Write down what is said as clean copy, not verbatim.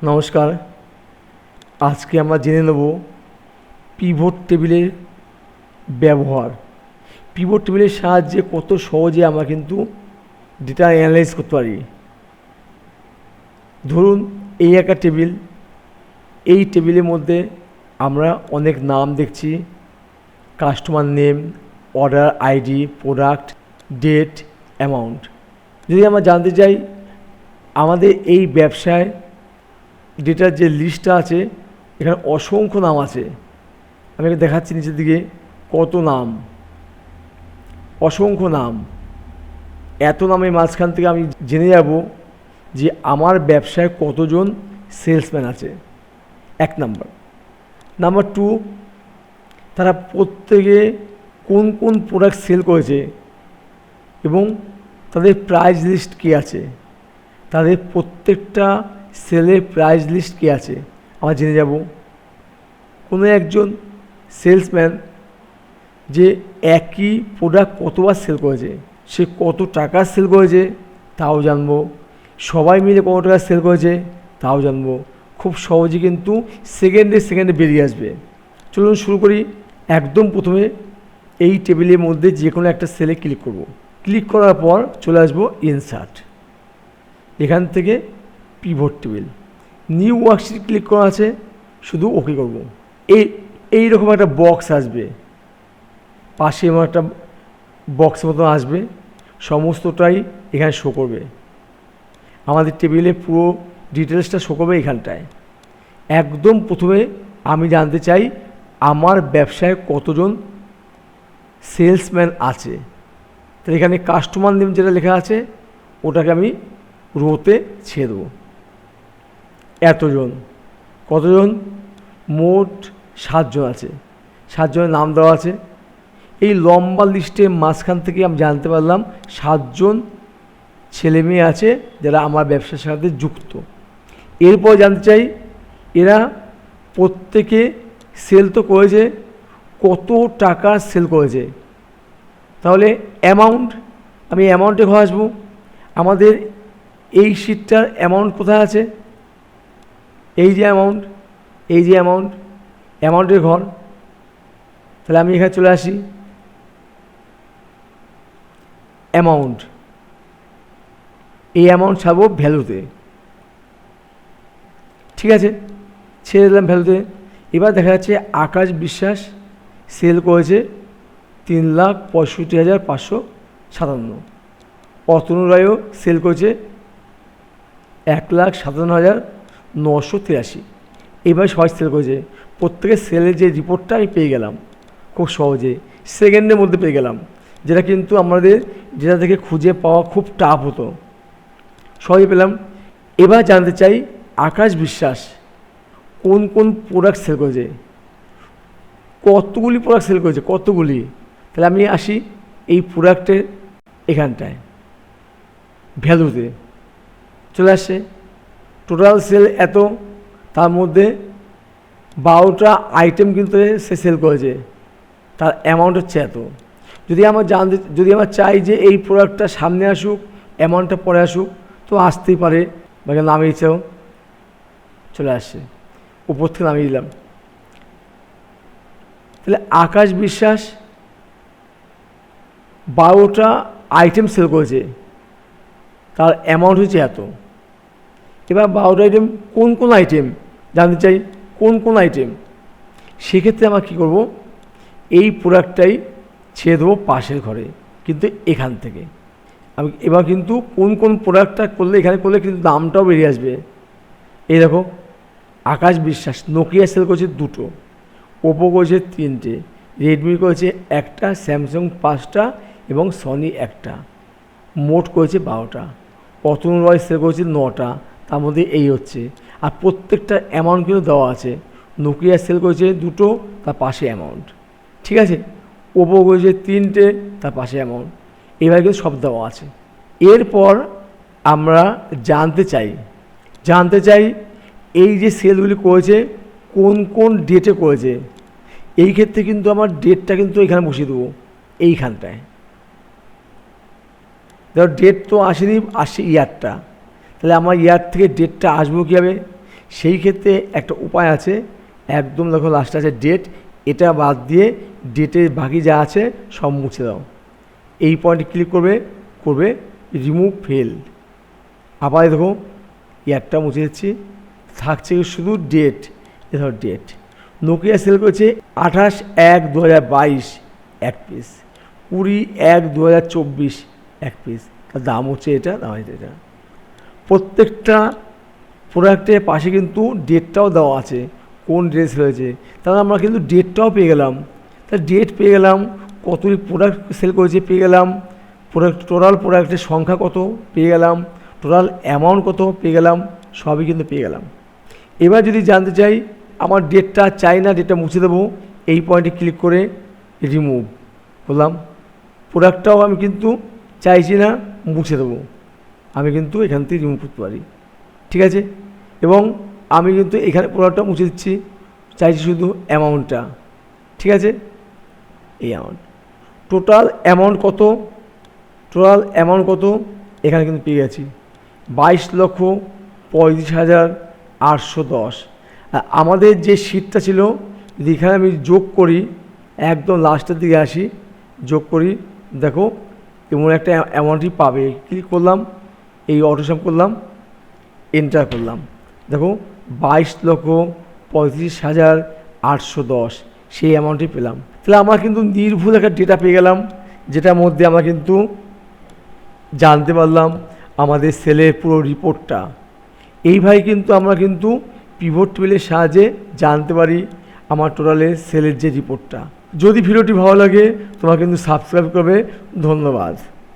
নমস্কার। আজকে আমরা জেনে নেব পিভট টেবিলের ব্যবহার। পিভট টেবিলের সাহায্যে কত সহজে আমরা কিন্তু ডেটা অ্যানালাইজ করতে পারি। ধরুন এই একটা টেবিল, এই টেবিলের মধ্যে আমরা অনেক নাম দেখছি, customer name, order ID, product, date, amount. যদি আমরা জানতে চাই আমাদের এই ব্যবসায় ডেটার যে লিস্টটা আছে, এখানে অসংখ্য নাম আছে। আমি দেখাচ্ছি নিচের দিকে কত নাম, অসংখ্য নাম। এত নামের মাঝখান থেকে আমি জেনে যাব যে আমার ব্যবসায় কতজন সেলসম্যান আছে। এক নাম্বার। নাম্বার টু, তারা প্রত্যেকে কোন কোন প্রোডাক্ট সেল করেছে এবং তাদের প্রাইস লিস্ট কী আছে, তাদের প্রত্যেকটা সেলের প্রাইস লিস্ট কী আছে আমরা জেনে যাব। কোনো একজন সেলসম্যান যে একই প্রোডাক্ট কতবার সেল করেছে, সে কত টাকা সেল করেছে তাও জানবো, সবাই মিলে কত টাকা সেল করেছে তাও জানবো। খুব সহজে কিন্তু সেকেন্ডে বেরিয়ে আসবে। চলুন শুরু করি। একদম প্রথমে এই টেবিলের মধ্যে যে কোনো একটা সেলে ক্লিক করব। ক্লিক করার পর চলে আসবো ইনসার্ট, এখান থেকে pivot table, new worksheet click করা আছে, শুধু ওকে করব। এইরকম একটা বক্স আসবে, পাশে এমন একটা বক্সের মতো আসবে, সমস্তটাই এখানে শো করবে। আমাদের টেবিলে পুরো ডিটেলসটা শো করবে এখানটায়। একদম প্রথমে আমি জানতে চাই আমার ব্যবসায় কতজন সেলসম্যান আছে। তো এখানে কাস্টমার নেম যেটা লেখা আছে ওটাকে আমি রোতে ছেড়ে দেবো। এতজন, কতজন? মোট 7 জন আছে, 7 জনের নাম দেওয়া আছে। এই লম্বা লিস্টের মাঝখান থেকে আমি জানতে পারলাম 7 জন ছেলে মেয়ে আছে যারা আমার ব্যবসার সাথে যুক্ত। এরপর জানতে চাই এরা প্রত্যেকে সেল তো করেছে, কত টাকা সেল করেছে। তাহলে অ্যামাউন্ট, আমি অ্যামাউন্টে ঘরে আসবো। আমাদের এই শিটটার অ্যামাউন্ট কোথায় আছে? এই যে অ্যামাউন্ট, এই যে অ্যামাউন্ট, অ্যামাউন্টের ঘর। তাহলে আমি এখানে চলে আসি, অ্যামাউন্ট, এই অ্যামাউন্ট ছাড়বো ভ্যালুতে। ঠিক আছে, ছেড়ে দিলাম ভ্যালুতে। এবার দেখা যাচ্ছে আকাশ বিশ্বাস সেল করেছে 3,65,557। অতনু রায়ও সেল করেছে 1,57,983। এইভাবে সবাই সেল করেছে। প্রত্যেকের সেলের যে রিপোর্টটা আমি পেয়ে গেলাম খুব সহজে, সেকেন্ডের মধ্যে পেয়ে গেলাম, যেটা কিন্তু আমাদের যেটা থেকে খুঁজে পাওয়া খুব টাফ হতো, সহজে পেলাম। এবার জানতে চাই আকাশ বিশ্বাস কোন কোন প্রোডাক্ট সেল করেছে, কতগুলি প্রোডাক্ট সেল করেছে, কতগুলি। তাহলে আমি আসি এই প্রোডাক্টের এখানটায়, ভ্যালুতে চলে আসছে। টোটাল সেল এত, তার মধ্যে 12টা আইটেম কিন্তু সে সেল করেছে, তার অ্যামাউন্ট হচ্ছে এত। যদি আমার চাই যে এই প্রোডাক্টটা সামনে আসুক, অ্যামাউন্টটা পরে আসুক, তো আসতেই পারে, বা নামিয়ে ইচ্ছাও চলে আসছে, উপর থেকে নামিয়ে দিলাম। তাহলে আকাশ বিশ্বাস 12টা আইটেম সেল করেছে, তার অ্যামাউন্ট হচ্ছে এত। এবার 12টা আইটেম কোন কোন আইটেম জানতে চাই, কোন কোন আইটেম। সেক্ষেত্রে আমরা কী করব, এই প্রোডাক্টটাই ছেড়ে দেবো পাশের ঘরে, কিন্তু এখান থেকে আমি এবার কিন্তু কোন কোন প্রোডাক্টটা করলে, এখানে করলে কিন্তু দামটাও বেরিয়ে আসবে। এই দেখো, আকাশ বিশ্বাস নোকিয়া সেল করেছে 2টো, ওপো করেছে 3টে, রেডমি করেছে 1টা, স্যামসাং 5টা এবং সনি 1টা, মোট করেছে 12টা। অতনু রয় সেল করেছে 9টা, তার মধ্যে এই হচ্ছে। আর প্রত্যেকটা অ্যামাউন্ট কিন্তু দেওয়া আছে। নোকিয়া সেল করেছে 2টো, তার পাশে অ্যামাউন্ট। ঠিক আছে, ওপো করেছে 3টে, তার পাশে অ্যামাউন্ট। এবার কিন্তু সব দেওয়া আছে। এরপর আমরা জানতে চাই এই যে সেলগুলি করেছে কোন কোন ডেটে করেছে। এই ক্ষেত্রে কিন্তু আমার ডেটটা কিন্তু এখানে বসিয়ে দেবো, এইখানটায়। ধর ডেট তো আসেনি, আসছে ইয়ারটা, তাহলে আমার ইয়ার থেকে ডেটটা আসবো কীভাবে, সেই ক্ষেত্রে একটা উপায় আছে, একদম দেখো লাস্টে আছে ডেট, এটা বাদ দিয়ে ডেটের বাকি যা আছে সব মুছে দাও। এই পয়েন্টে ক্লিক করবে রিমুভ ফেল। আবার দেখো ইয়ারটা মুছে দিচ্ছি, থাকছে শুধু ডেট। দেখো ডেট নোকিয়া সেল করেছে 28/1/2022 এক পিস, 20/1/2024 এক পিস। তার দাম হচ্ছে এটা, দাম হচ্ছে এটা। প্রত্যেকটা প্রোডাক্টের পাশে কিন্তু ডেটটাও দেওয়া আছে, কোন ড্রেস হয়েছে। তাহলে আমরা কিন্তু ডেটটাও পেয়ে গেলাম। তাহলে ডেট পেয়ে গেলাম, কতটি প্রোডাক্ট সেল করেছে পেয়ে গেলাম, টোটাল প্রোডাক্টের সংখ্যা কত পেয়ে গেলাম, টোটাল অ্যামাউন্ট কত পেয়ে গেলাম, সবই কিন্তু পেয়ে গেলাম। এবার যদি জানতে চাই আমার ডেটটা চাই না, ডেটটা মুছে দেবো, এই পয়েন্টে ক্লিক করে রিমুভ করলাম। প্রোডাক্টটাও আমি কিন্তু চাইছি না, মুছে দেবো, আমি কিন্তু এখান থেকে রিমুভ করতে পারি। ঠিক আছে, এবং আমি কিন্তু এখানে প্রোডাক্টটা মুছে দিচ্ছি, চাইছি শুধু অ্যামাউন্টটা। ঠিক আছে, এই অ্যামাউন্ট, টোটাল অ্যামাউন্ট কত এখানে কিন্তু পেয়ে গেছি 22,35,810। আমাদের যে শিটটা ছিল, যদি এখানে আমি যোগ করি, একদম লাস্টের দিকে আসি, যোগ করি, দেখো এমন একটা অ্যামাউন্টই পাবে। ক্লিক করলাম, এই অটোসাম করলাম, এন্টার করলাম, দেখো 22,35,810 সেই অ্যামাউন্টই পেলাম। তাহলে আমরা কিন্তু নির্ভুল একটা ডেটা পেয়ে গেলাম, যেটার মধ্যে আমরা কিন্তু জানতে পারলাম আমাদের সেলের পুরো রিপোর্টটা। এইভাবে কিন্তু আমরা কিন্তু পিভট টেবিলের সাহায্যে জানতে পারি আমার টোটালের সেলের যে রিপোর্টটা। যদি ভিডিওটি ভালো লাগে তোমরা কিন্তু সাবস্ক্রাইব করবে। ধন্যবাদ।